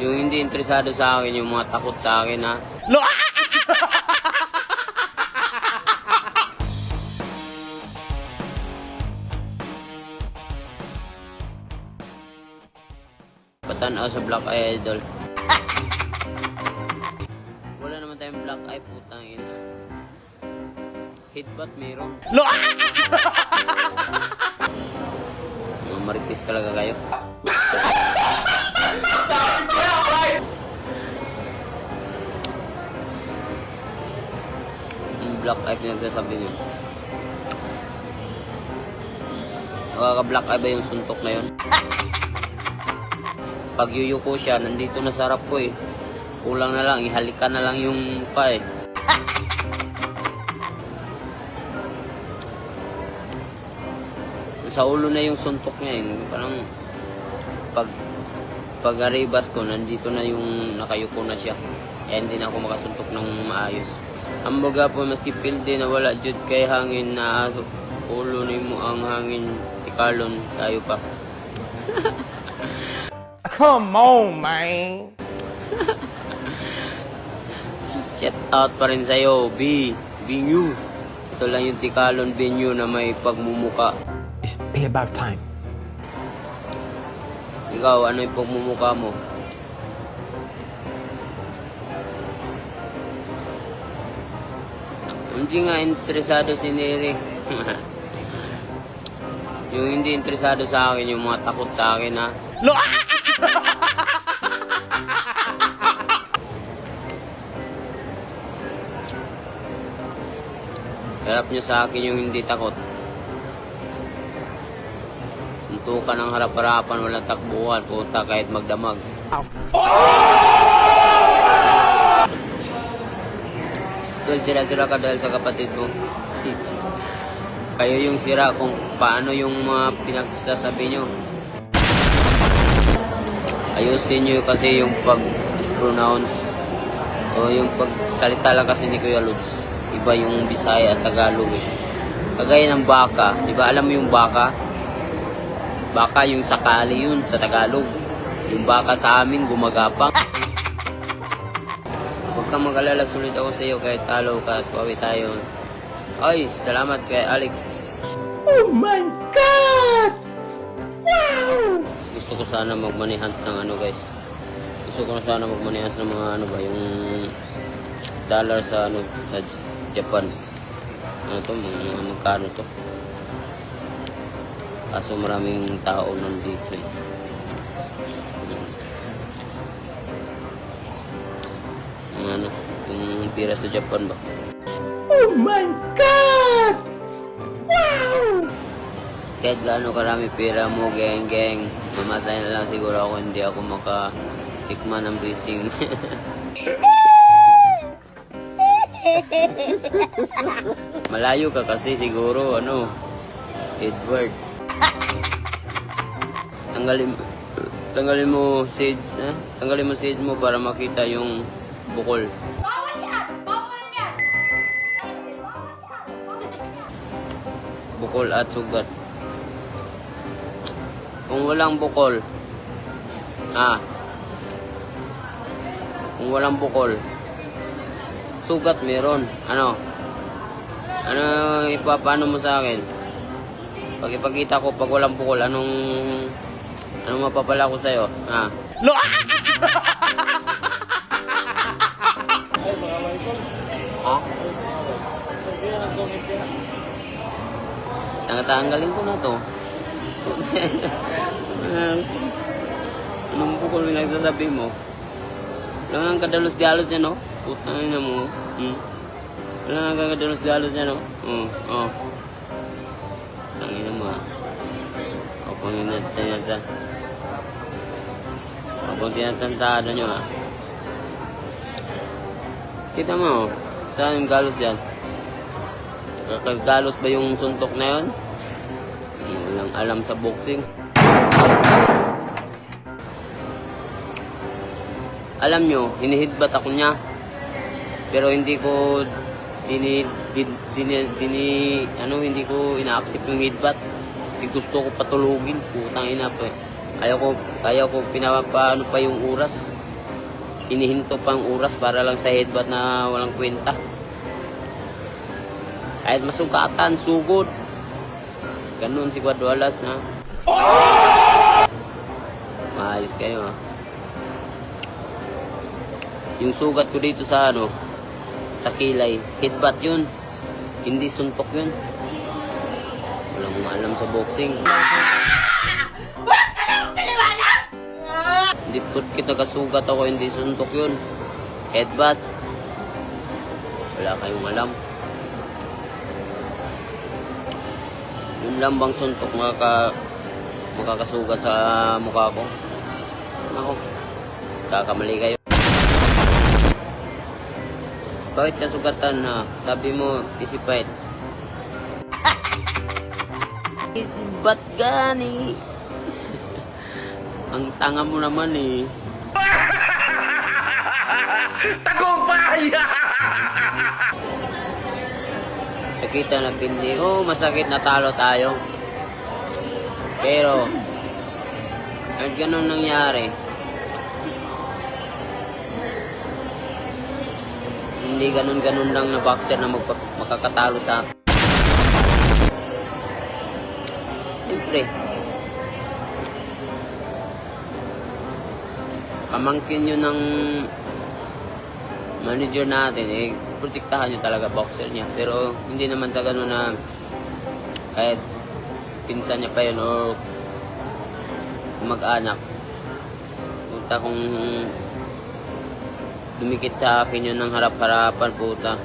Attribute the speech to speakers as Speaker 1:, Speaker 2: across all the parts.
Speaker 1: Yung hindi interesado sa akin, yung mga takot sa akin, ha? Patanaw sa Black Eye Idol. Wala naman tayong Black Eye, putang ina. Headbutt meron. Mga marites talaga kayo. Yung Black Eye pinagsasabi nyo. Nakaka-Black Eye ba yung suntok na yun? Pag yuyuko siya, nandito na sa harap ko eh. Kulang na lang, ihalikan na lang yung mukha eh. Sa ulo na yung suntok niya eh. Parang pag aribas ko, nandito na yung nakayuko na siya. Eh hindi na ako makasuntok ng maayos. Ang baga po, maski pilde na wala jud kay hangin na ulo ni mo ang hangin tikalon tayo pa.
Speaker 2: Come on, man.
Speaker 1: Shout out pa rin sa'yo, Binyu. Ito lang yung tikalon Binyu na may pagmumuka.
Speaker 2: It's payback time.
Speaker 1: Ikaw, ano yung pagmumuka mo? Hindi nga interesado si Neri. Yung hindi interesado sa akin, yung mga takot sa akin, ha? Harap nyo sa akin yung hindi takot. Suntukan ng harap-harapan, walang takbuhan, puta kahit magdamag. Dahil sira-sira ka dahil sa kapatid mo. Kayo yung sira kung paano yung mga pinagsasabi nyo. Ayusin nyo kasi yung pag-pronounce o yung pagsalita lang kasi ni Kuya Lods. Iba yung Bisaya at Tagalog eh. Kagaya ng baka, di ba alam mo yung baka? Baka yung sakali yun sa Tagalog. Yung baka sa amin gumagapang. Huwag kang mag-alala, sulit ako sa iyo kahit talo ka at pawi tayo. Ay, salamat kay Alex.
Speaker 2: Oh my God! Wow!
Speaker 1: Gusto ko sana mag-manihans ng ano guys. Gusto ko na sana mag-manihans ng mga ano ba, yung dollar sa ano, sa Japan. Ano to, mga magkano to. Kaso maraming tao nandito eh. Yung ano, yung pira sa Japan ba?
Speaker 2: Oh my God! Wow!
Speaker 1: Kahit gaano karami pera mo, geng, mamatay na lang siguro ako, hindi ako makatikman ng blessing. Malayo ka kasi siguro, ano, Edward. Tanggalin mo seeds, eh? Tanggalin mo seeds mo para makita yung bukol.
Speaker 3: Bawal yan! Bawal yan!
Speaker 1: Bukol at sugat. Kung walang bukol, kung walang bukol, sugat meron. Ano ipapano mo sa akin? Pag ipakita ko pag walang bukol, anong mapapala ko sa'yo? Tanggalin ko na to. Anong bukol yung nagsasabi mo? Wala nga kadalos-dalos niya, no? Putang ina mo. Wala nga kadalos-dalos niya, no? Tangina mo, ha? Ako tinatantado nyo, ha? Kita mo, saan yung galos dyan? Kakagalos ba yung suntok na yun? Walang alam sa boxing. Alam nyo, hinihidbat ako niya. Pero hindi ko hindi ko ina-accept yung headbutt. Kasi gusto ko patulugin, putang ina pa. Ayaw ko pinapaano pa yung oras. hinihinto pang oras para lang sa headbutt na walang kwenta. Kahit masugatan, sugod. Ganun si Guadualas na. Maayos kayo ha. Yung sugat ko dito sa sa kilay, headbutt yun. Hindi suntok yun. Walang maalam sa boxing. Hindi po kita kasugat ako, hindi suntok yun. Headbutt. Wala kayong alam. Yun lang bang suntok makakasugat sa mukha ko? Ako, kakamali kayo. Bakit kasugatan na? Sabi mo, isipait. Ba't gani? Ang tanga mo naman eh.
Speaker 2: Tagumpay!
Speaker 1: Sakitan na pindi. Oh, masakit na talo tayo. Pero, kahit ganun nangyari, hindi ganun-ganun lang na boxer na makakatalo sa akin. Siyempre, pamangkin yun ng manager natin, protektahan nyo talaga boxer niya. Pero hindi naman sa ganun na kahit pinsan niya pa yun o mag-anak. Punta kung dumikit sa akin yun ng harap-harapan, puta.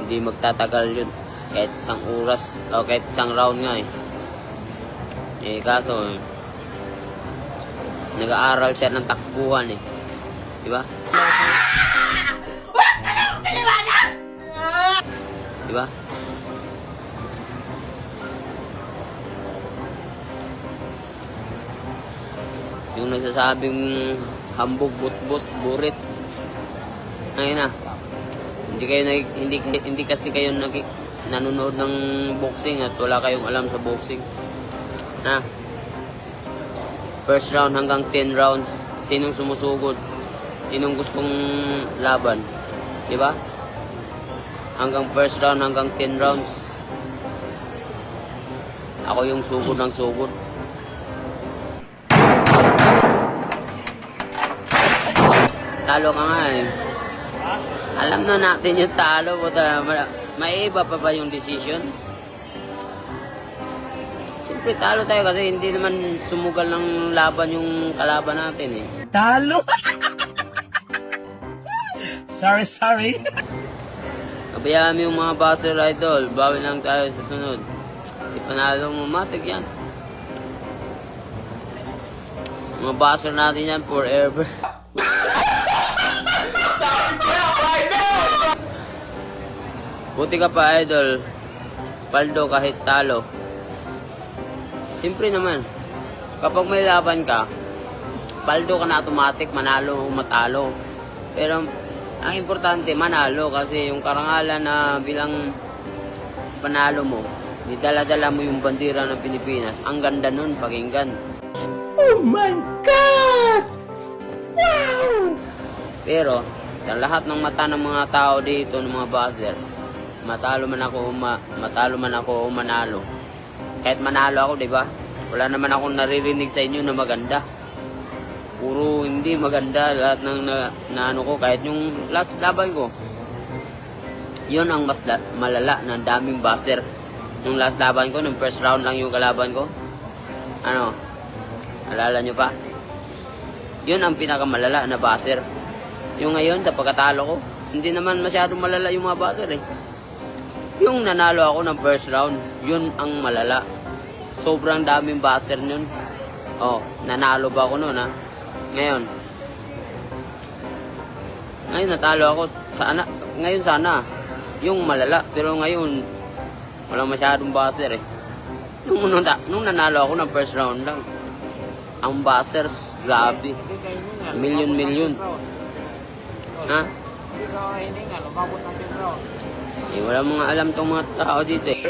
Speaker 1: Hindi magtatagal yun. Kahit isang oras o kahit isang round nga eh. Kaso nag-aaral siya ng takbuhan eh. Diba? Diba? Yung nagsasabing hambog, but-but, burit. Ayun na. Hindi kasi kayo nanonood ng boxing at wala kayong alam sa boxing. Na. First round hanggang 10 rounds, sinong sumusugod? Sinong gustong laban? Di ba? Hanggang first round hanggang 10 rounds. Ako yung sugod ng sugod. Talo ka nga eh. Alam na natin yung talo. May iba pa ba yung decision? Siyempre talo tayo kasi hindi naman sumugal ng laban yung kalaban natin eh.
Speaker 2: Talo? Sorry.
Speaker 1: Kabayaan mo yung mga buzzer idol. Bawi lang tayo sa sunod. Ipanalo mo matig yan. Mga buzzer natin yan forever. Buti ka pa idol. Paldo kahit talo. Siyempre naman, kapag may laban ka, paldo ka na automatic, manalo o matalo. Pero, ang importante, manalo kasi yung karangalan na bilang panalo mo, didala-dala mo yung bandera ng Pilipinas. Ang ganda nun, pakinggan.
Speaker 2: Oh my God! Wow!
Speaker 1: Pero, sa lahat ng mata ng mga tao dito, ng mga buzzer, matalo man ako o manalo. Kahit manalo ako, di ba? Wala naman akong naririnig sa inyo na maganda. Puro hindi maganda lahat ng ano ko. Kahit yung last laban ko, yun ang mas malala na daming buzzer. Yung last laban ko, nung first round lang yung kalaban ko. Ano? Alala nyo pa? Yun ang pinakamalala na buzzer. Yung ngayon, sa pagkatalo ko, hindi naman masyadong malala yung mga buzzer eh. Yung nanalo ako ng first round, yun ang malala. Sobrang daming buzzer nun. Oh, nanalo ba ako nun ha? Ngayon natalo ako. Ngayon sana, yung malala. Pero ngayon, walang masyadong buzzer eh. Nung nanalo ako ng first round lang, ang buzzers, grabe. Milyon. Ha? Wala mga alam tong mga tao dito eh.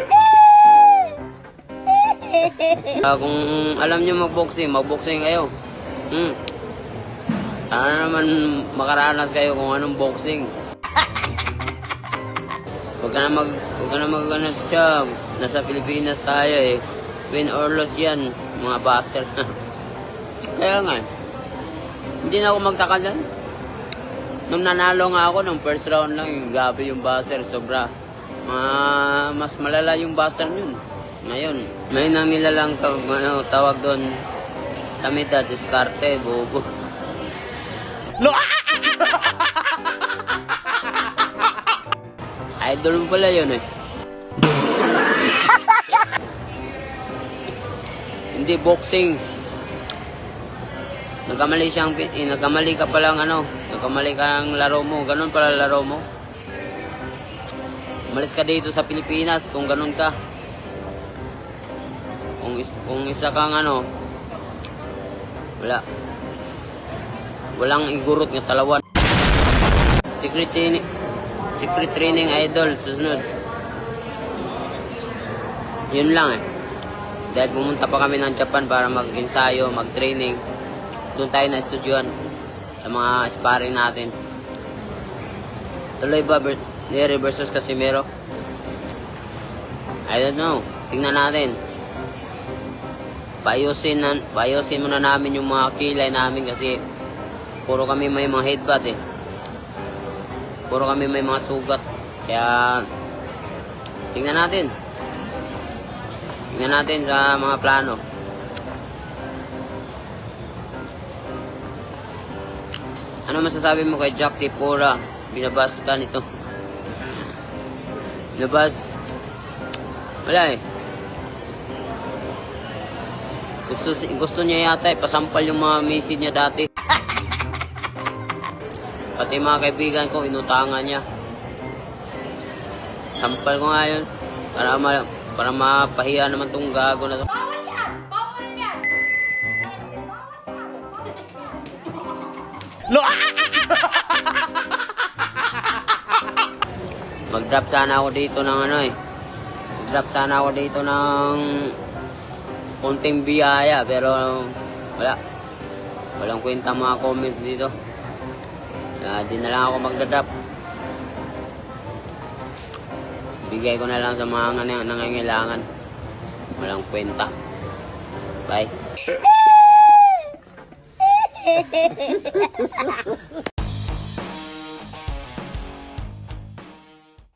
Speaker 1: Kung alam nyo mag-boxing kayo. Sana naman makaranas kayo kung anong boxing. Huwag ka na ano siya. Nasa Pilipinas tayo eh. Win or loss yan, mga baser. Kaya nga, hindi na ako magtaka dyan. Nung nanalo nga ako, nung first round lang, yung grabe yung baser, sobra. Mas malala yung baser yun. Ngayon, may nang nilalang tawag doon, Tamida, diskarte, bobo. Idol mo pala yun eh. Hindi boxing. Nagkamali ka palang nagkamali ka ng laro mo. Ganun pala laro mo. Umalis ka dito sa Pilipinas kung ganun ka. Kung isa kang walang igurot ng talawan. Secret training idol, susunod. Yun lang eh. Dahil pumunta pa kami ng Japan para mag-ensayo, mag-training. Doon tayo na estudyohan sa mga sparring natin. Tuloy ba Larry versus Casimero? I don't know. Tingnan natin. Paayusin muna namin yung mga kilay namin kasi puro kami may mga headbutt eh. Puro kami may mga sugat. Kaya tingnan natin. Tingnan natin sa mga plano. Ano masasabi mo kay Jack Tipura? Binabas ka nito. Binabas. Wala eh. Gusto niya yata pasampal yung mga message niya dati. Pati mga kaibigan ko, inutangan niya. Sampal ko nga yun. Para mapahiya naman tong gago na to.
Speaker 3: Bawal yan! Bawal yan!
Speaker 1: Mag-drop sana ako dito ng Mag-drop sana ako dito ng konting biyaya. Pero wala. Walang kwenta mga comments dito. Di na lang ako magdadap. Bigay ko na lang sa mga nangangailangan. Walang kwenta. Bye.